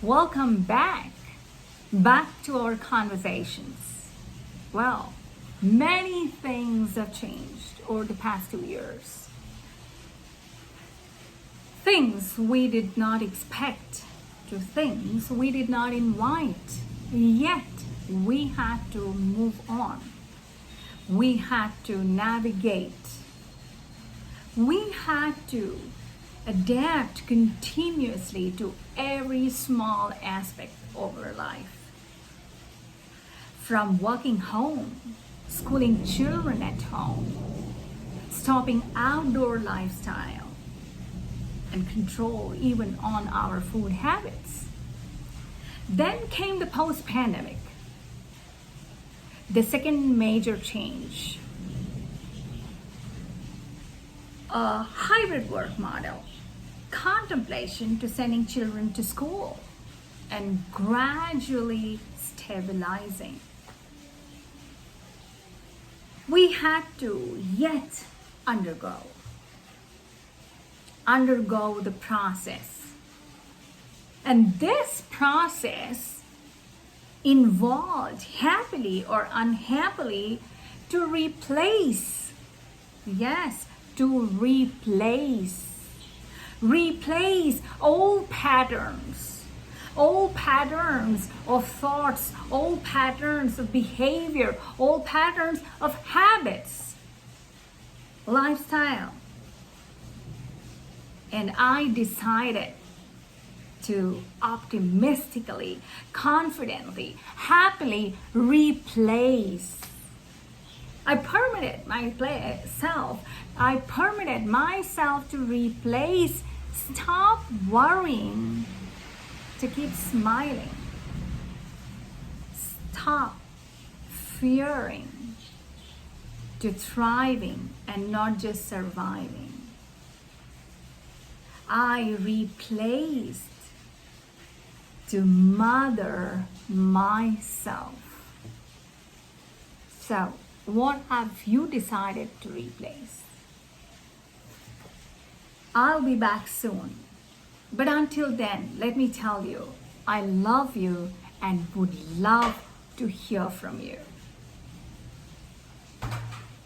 Welcome back to our conversations. Well, many things have changed over the past 2 years. Things we did not expect, to things we did not invite. Yet we had to move on. We had to navigate. We had to adapt continuously to every small aspect of our life. From working home, schooling children at home, stopping outdoor lifestyle, and control even on our food habits. Then came the post-pandemic, the second major change. A hybrid work model, contemplation to sending children to school, and gradually stabilizing. We had to yet undergo the process. And this process involved, happily or unhappily, to replace old patterns of thoughts, old patterns of behavior, old patterns of habits, lifestyle. And I decided to optimistically, confidently, happily replace. I permitted myself to replace. Stop worrying to keep smiling. Stop fearing to thriving and not just surviving. I replaced to mother myself. So, what have you decided to replace? I'll be back soon. But until then, let me tell you, I love you and would love to hear from you.